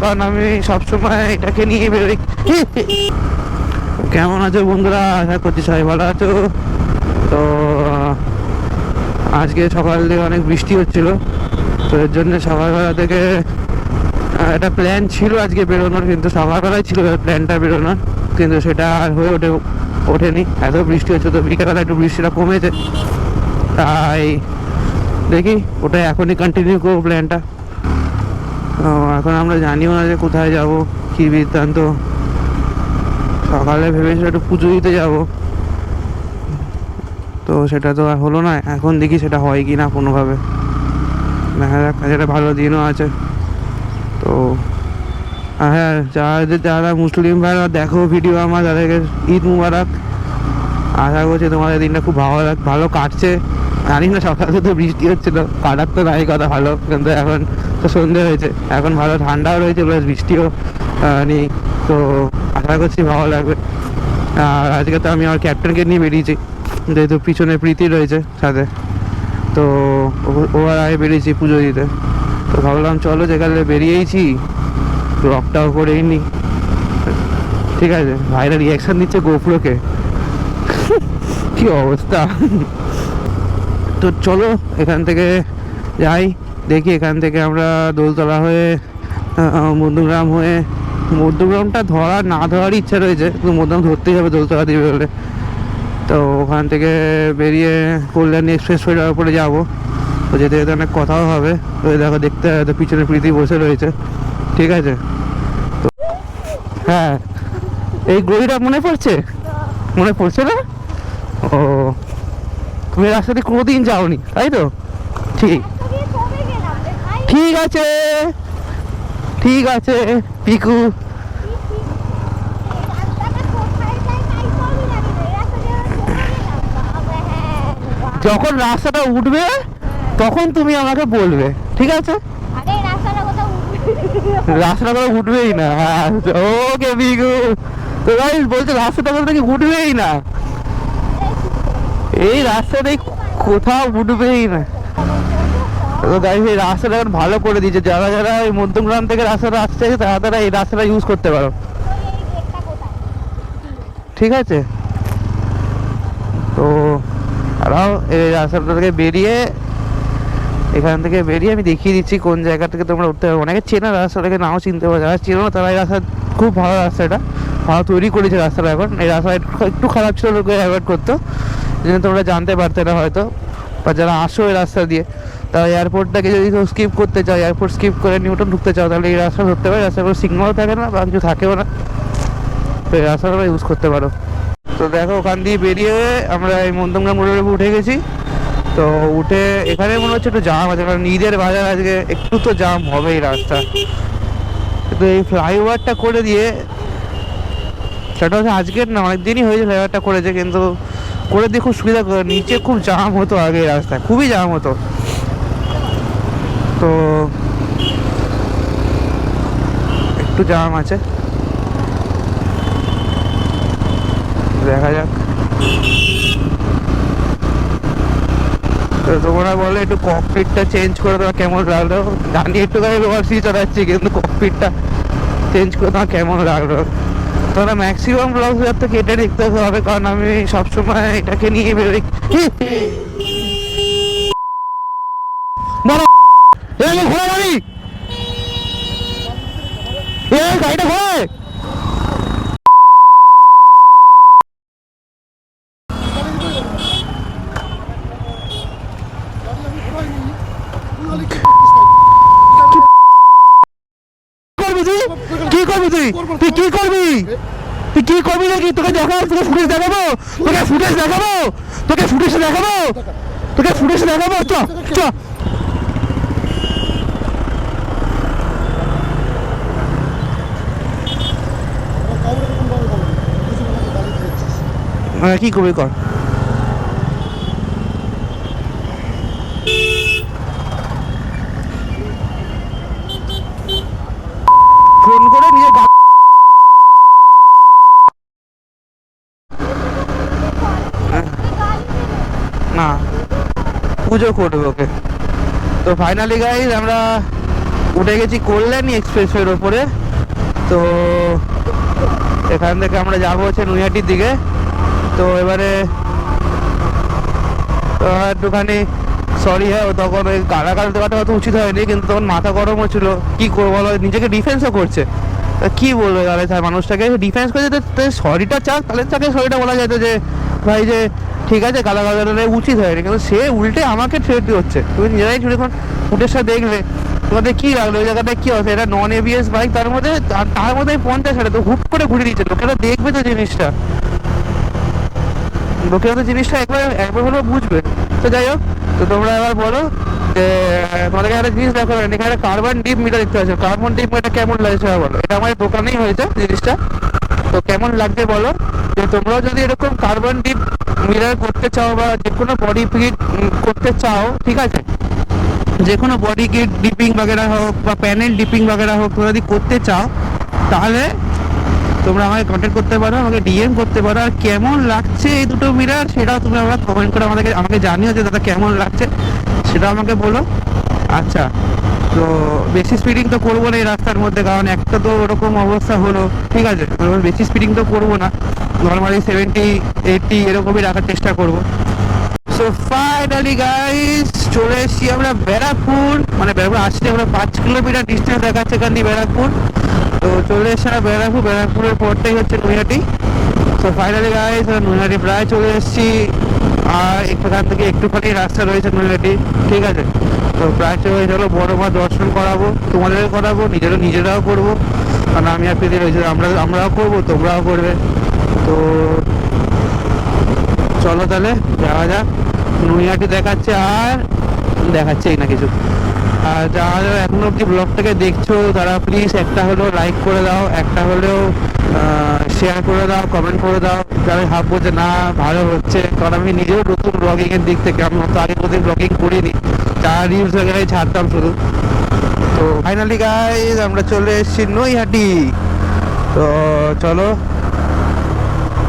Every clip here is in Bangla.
কারণ আমি সবসময় এটাকে নিয়ে বেরোই। কেমন আছো বন্ধুরা? আশা করছি সবাই ভালো আছো। তো আজকে সকাল থেকে অনেক বৃষ্টি হচ্ছিল, তো এর জন্য সকালবেলা থেকে একটা প্ল্যান ছিল আজকে বেরোনোর, কিন্তু সকালবেলায় ছিল প্ল্যানটা বেরোনোর, কিন্তু সেটা আর হয়ে ওঠেনি। এত বৃষ্টি হচ্ছে, তো বিকেলবেলা একটু বৃষ্টিটা কমেছে, তাই দেখি ওটা এখনই কন্টিনিউ করবো প্ল্যানটা। এখন আমরা জানিও না যে কোথায় যাব, কী বৃত্তান্ত। সকালে ভেবেছিল একটু পুজো দিতে যাব, তো সেটা তো আর হলো না। এখন দেখি সেটা হয় কি না কোনোভাবে, দেখা যাক। একটা ভালো দিনও আছে তো। হ্যাঁ, যারা মুসলিম ভাইরা দেখো ভিডিও আমার, তাদেরকে ঈদ মুবারক। আশা করছি তোমাদের দিনটা খুব ভালো কাটছে। জানি না, সকালে তো বৃষ্টি হচ্ছিল, কাটার তো নাই কথা ভালো, কিন্তু এখন তো সন্ধে হয়েছে, এখন ভালো ঠান্ডাও রয়েছে, প্লাস বৃষ্টিও নেই, তো আশা করছি ভালো লাগবে। আর আজকে তো আমি আমার ক্যাপ্টেনকে নিয়ে বেরিয়েছি, যেহেতু পিছনে প্রীতি রয়েছে সাথে, তো ওর আগে বেরিয়েছি পুজো দিতে। তো ভাবলাম চলো, যেখানে বেরিয়েইছি ব্লগটাও করেই নি। ঠিক আছে, ভাইরা রিয়াকশন দিচ্ছে গোপ্রোকে, কি অবস্থা। তো চলো এখান থেকে যাই, দেখি এখান থেকে আমরা দোলতলা হয়ে মধ্যগ্রামটা না ধরার ইচ্ছা রয়েছে, কিন্তু মধ্যগ্রাম ধরতেই হবে দোলতলা দিয়ে বেরোলে। তো ওখান থেকে বেরিয়ে কল্যাণী এক্সপ্রেসওয়ের উপরে যাবো, তো যেতে যেতে অনেক কথাও হবে। ওই দেখো, দেখতে হয়তো পিছনে প্রীতি বসে রয়েছে, ঠিক আছে। তো হ্যাঁ, এই গলিটা মনে পড়ছে না? ও, তুমি রাস্তাতে কোনোদিন যাওনি তাই তো? ঠিক ঠিক আছে, ঠিক আছে পিকু। যখন রাস্তাটা উঠবে তখন তুমি আমাকে বলবে, ঠিক আছে? রাস্তাটা কোথাও উঠবেই না। ওকে পিকু, তো গাইস বলছে রাস্তাটা কোথাও থেকে উঠবেই না, এই রাস্তাটাই কোথাও উঠবেই না। তো গাইস এই রাস্তাটা এখন ভালো করে দিয়েছে, যারা যারা ওই মধ্যমগ্রাম থেকে রাস্তাটা আসছে তারা এই রাস্তাটা ইউজ করতে পারো, ঠিক আছে? তো আরাও এই রাস্তাটা থেকে বেরিয়ে, এখান থেকে বেরিয়ে আমি দেখিয়ে দিচ্ছি কোন জায়গা থেকে তোমরা উঠতে পারো। অনেকে চেনা রাস্তাটাকে, নাও চিনতে পারো, যারা চেনো না তারা এই রাস্তা খুব ভালো, রাস্তাটা ভালো তৈরি করেছে রাস্তাটা। এখন এই রাস্তা একটু খারাপ ছিল, লোকে অ্যাভয়েড করতো, যেন তোমরা জানতে পারতে না হয়তো। বা যারা আসো এই রাস্তা দিয়ে, তারা এয়ারপোর্টটাকে যদি কেউ স্কিপ করতে চাও, এয়ারপোর্ট স্কিপ করে নিউটন ঢুকতে চাও, তাহলে এই রাস্তা ধরতে পারে। রাস্তায় কোনো সিগন্যালও থাকে না বা কিছু থাকেও না, তো এই রাস্তাটা ইউজ করতে পারো। তো দেখো, ওখান দিয়ে বেরিয়ে আমরা এই মধ্যমগ্রাম রোডের উপর উঠে গেছি। তো উঠে এখানে মনে হচ্ছে একটু জাম আছে, কারণ ঈদের বাজার আজকে, একটু তো জাম হবে এই রাস্তা। কিন্তু এই ফ্লাইওভারটা করে দিয়ে, সেটা হচ্ছে আজকের না, অনেকদিনই হয়েছে ফ্লাইওভারটা করেছে, কিন্তু করে দিয়ে খুব সুবিধা করে। নিচে খুব জাম হতো আগে, এই রাস্তায় খুবই জাম হতো। তো একটু জাম আছে, দেখা যাক। তো তোমরা বলে একটু ককপিটটা চেঞ্জ করে দেওয়া কেমন লাগলো। জানি একটুখানি রোয়ার্সি চালাচ্ছি, কিন্তু ককপিটটা চেঞ্জ করে দেওয়া কেমন লাগলো। তোমরা ম্যাক্সিমাম ব্লগ তো কেটে দেখতে হবে, কারণ আমি সবসময় এটাকে নিয়ে বেরোই। ঘোরাবাড়ি গাড়িটা ঘোরায়। কি করবি তুই কি করবি নাকি? তোকে দেখাবো, তোকে ফুটেজ দেখাবো, চ চ। কি করবি কর। ফোন করে নিজে না, পুজো করবে ওকে। তো ফাইনালি গাইজ আমরা উঠে গেছি কল্যাণী এক্সপ্রেসওয়ের ওপরে। তো এখান থেকে আমরা যাবো হচ্ছে নৈহাটির দিকে। তো এবারে একটুখানি সরি, হ্যাঁ তখন ওই গালাগাল দেওয়াটা অত উচিত হয়নি, কিন্তু তখন মাথা গরম হচ্ছিল। কী করবো বলো, নিজেকে ডিফেন্সও করছে, কি বলবে তাহলে স্যার মানুষটাকে ডিফেন্স করে যেতে সরিটা চাক, তাহলে তাকে সরিটা বলা যেত যে ভাই যে ঠিক আছে গালাগালাটা উচিত হয়নি, কিন্তু সে উল্টে আমাকে থ্রেট হচ্ছে। তুমি নিজেরাই যখন ফুটেজটা দেখলে তোমাদের কী লাগলো, ওই জায়গাটা কী হচ্ছে, এটা নন এবিএস বাইক, তার মধ্যে 50 হাজার তো হুট করে ঘুরে দিচ্ছে। লোকেরা দেখবে তো জিনিসটা, লোকেরা তো জিনিসটা একবার হলেও বুঝবে। তো যাই হোক, তো তোমরা এবার বলো যে তোমাদেরকে একটা জিনিস দেখো, এখানে কার্বন ডিপ মিটার দেখতে পাচ্ছ। কার্বন ডিপ মিটার কেমন লাগছে বলো, এটা আমাদের দোকানেই হয়েছে জিনিসটা। তো কেমন লাগছে বলো, যে তোমরাও যদি এরকম কার্বন ডিপ মিটার করতে চাও বা যে কোনো বডি ফিট করতে চাও, ঠিক আছে, যে কোনো বডি কিট ডিপিং বাগেরা হোক বা প্যানেল ডিপিং বাগেরা হোক, তোমরা যদি করতে চাও তাহলে তোমরা আমাকে কন্ট্যাক্ট করতে পারো, আমাকে ডিএম করতে পারো। আর কেমন লাগছে এই দুটো মিরার সেটাও তুমি আমরা কমেন্ট করে আমাকে জানিও যে দাদা কেমন লাগছে, সেটা আমাকে বলো। আচ্ছা, তো বেশি স্পিডিং তো করবো না এই রাস্তার মধ্যে, কারণ একটা তো ওরকম অবস্থা হলো, ঠিক আছে, বেশি স্পিডিং তো করবো না, নর্মালি 70-80 এরকমই রাখার চেষ্টা করবো। সো ফাইনালি গাইস চলে এসেছি আমরা ব্যারাকপুর, মানে ব্যারাকপুর আসছি আমরা 5 কিলোমিটার ডিস্টেন্স দেখাচ্ছে এখান দিয়ে ব্যারাকপুর। তো চলে এসেছি আমরা ব্যারাকপুরের পরটাই হচ্ছে নৈহাটি। তো ফাইনালি গাইস নৈহাটি প্রায় চলে এসেছি, আর এখান থেকে একটুখানি রাস্তা রয়েছে নৈহাটি, ঠিক আছে। তো প্রায় চলে চলো বড় মা দর্শন করাবো, তোমাদেরও করাবো, নিজেরাও করবো, কারণ আমি আর পেতে রয়েছে, আমরাও করবো, তোমরাও করবে। তো চলো তাহলে যাওয়া যাক, নৈহাটি দেখাচ্ছে আর দেখাচ্ছেই না কিছু। আর যারা এখনো অব্দি ব্লগটাকে দেখছো তারা প্লিজ একটা হলেও লাইক করে দাও, একটা হলেও শেয়ার করে দাও, কমেন্ট করে দাও, যারা ভাববো যে না ভালো হচ্ছে। কারণ আমি নিজেও নতুন ব্লগিংয়ের দিক থেকে, আমি তো আগে কোনোদিন ব্লগিং করিনি, যারা রিলস वगैरह ছাড়তাম শুধু। তো ফাইনালি গাইস আমরা চলে এসেছি নৈহাটি। তো চলো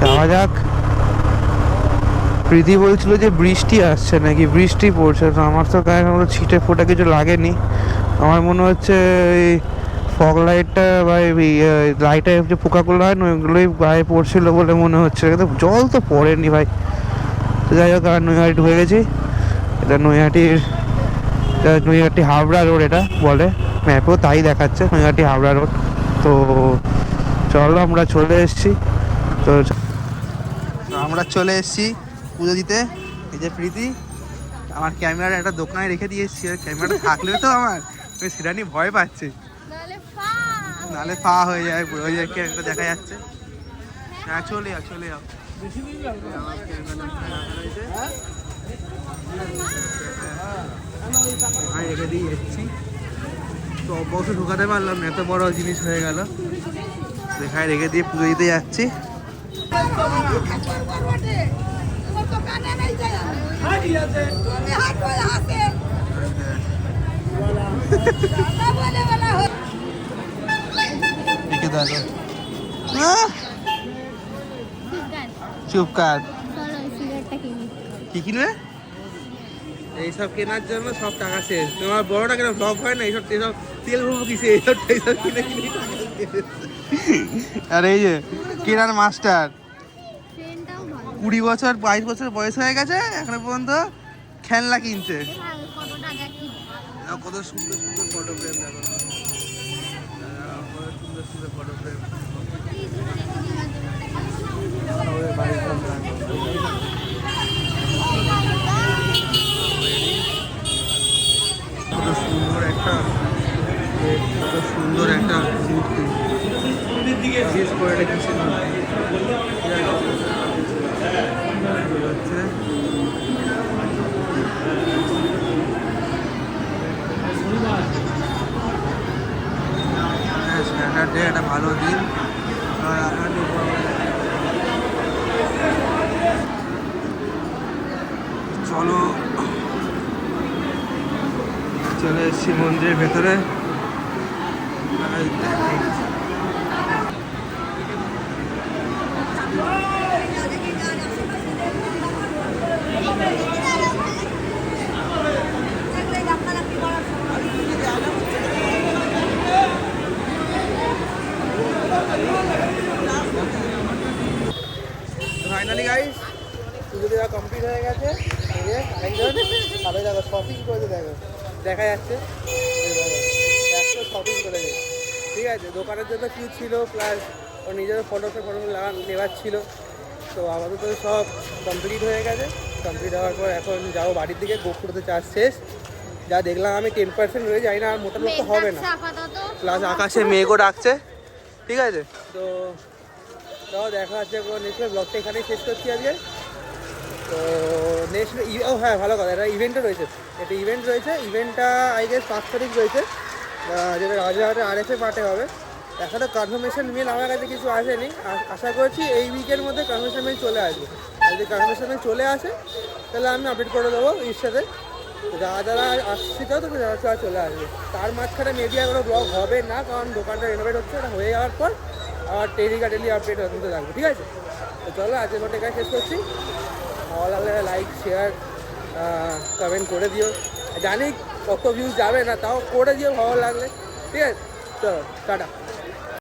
যাওয়া যাক। প্রীতি বলছিল যে বৃষ্টি আসছে নাকি, বৃষ্টি পড়ছে, তো আমার তো গায়ে কোনো ছিটে ফোটা কিছু লাগেনি। আমার মনে হচ্ছে এই ফগ লাইটটা বা লাইটে যে পোকাগুলো হয় না ওইগুলোই গায়ে পড়ছিল বলে মনে হচ্ছে, কিন্তু জল তো পড়েনি ভাই। তো যাই হোক, আর নৈহাটি ঢুকে গেছি। এটা নৈহাটি হাবড়া রোড এটা বলে, ম্যাপেও তাই দেখাচ্ছে নৈহাটি হাবড়া রোড। তো চলো আমরা চলে এসেছি। তো আমরা চলে এসেছি পুজো দিতে। এই যে প্রীতি আমার ক্যামেরার একটা দোকানে রেখে দিয়ে এসেছি, আর ক্যামেরাটা থাকলেও তো আমার সেটা নিয়ে ভয় পাচ্ছে, নাহলে ফা হয়ে যায় পুরো। ওই যে ক্যামেরাটা দেখা যাচ্ছে, হ্যাঁ চলে যাও রেখে দিয়ে এসেছি। তো অবশ্য ঢুকাতে পারলাম না, এত বড় জিনিস হয়ে গেল, দেখায় রেখে দিয়ে পুজো দিতে যাচ্ছি। চুপ কার, কি কিনবে? এইসব কেনার জন্য সব টাকা শেষ। তোমার বড়টা কেন ব্লগ হয় না, এইসব তেল ভরবো কিসে, এইসব কিনে আর এই যে কেনার মাস্টার 20 বছর 22 বছর বয়স হয়ে গেছে, এখনো পর্যন্ত খেলনা কিনছে। কত সুন্দর সুন্দর ফটো ফ্রেম, দেখো সুন্দর সুন্দর ফটো ফ্রেম। কত সুন্দর একটা মূর্তি, বিশেষ করে এটা কিসের স্যাটারডে একটা ভালো দিন। চলো চলে এসেছি মন্দিরের ভেতরে। গাইস, পুজো দেওয়া কমপ্লিট হয়ে গেছে। এই যে আরেকজন তাহলে দেখো শপিং করে দেখো, দেখা যাচ্ছে একশো শপিং করেছে। ঠিক আছে, দোকানের জন্য কি ছিল, প্লাস ওর নিজের ফটো নেওয়ার ছিল। তো আপাতত সব কমপ্লিট হয়ে গেছে। কমপ্লিট হওয়ার পর এখন যাবো বাড়ির দিকে। গোপুরতে চার্জ শেষ, যা দেখলাম আমি 10% রয়ে যাই না, আর মোটা লোক তো হবে না। প্লাস আকাশে মেঘও ডাকছে। ঠিক আছে, তো তাও দেখা হচ্ছে নেক্সট ব্লগটা এখানেই শেষ করছি আজকে। তো নেক্সট ও হ্যাঁ, ভালো কথা, একটা ইভেন্টও রয়েছে। একটা ইভেন্ট রয়েছে, ইভেন্টটা আই গেস 5 তারিখ রয়েছে, যেটা রাজারহাটে RSA মাঠে হবে। এখনও কনফার্মেশন মেল আমার কাছে কিছু আসেনি। আশা করছি এই উইকের মধ্যে কনফার্মেশন মেল চলে আসবে। আর যদি কনফার্মেশন মেল চলে আসে তাহলে আমি আপডেট করে দেবো ইনস্টাতে। যারা যারা আসছে চাও তো যারা চলে আসবে। তার মাঝখানে মেবি আর কোনো ব্লগ হবে না, কারণ দোকানটা রেনোভেট হচ্ছে। এটা হয়ে যাওয়ার পর আর ডেলি আপডেট হতে থাকবে। ঠিক আছে, তো চলো আজকের মতো এখানে শেষ করছি। ভালো লাগলে লাইক শেয়ার কমেন্ট করে দিও। জানি কত ভিউজ যাবে না, তাও করে দিও ভালো লাগলে। ঠিক আছে, চলো টাটা।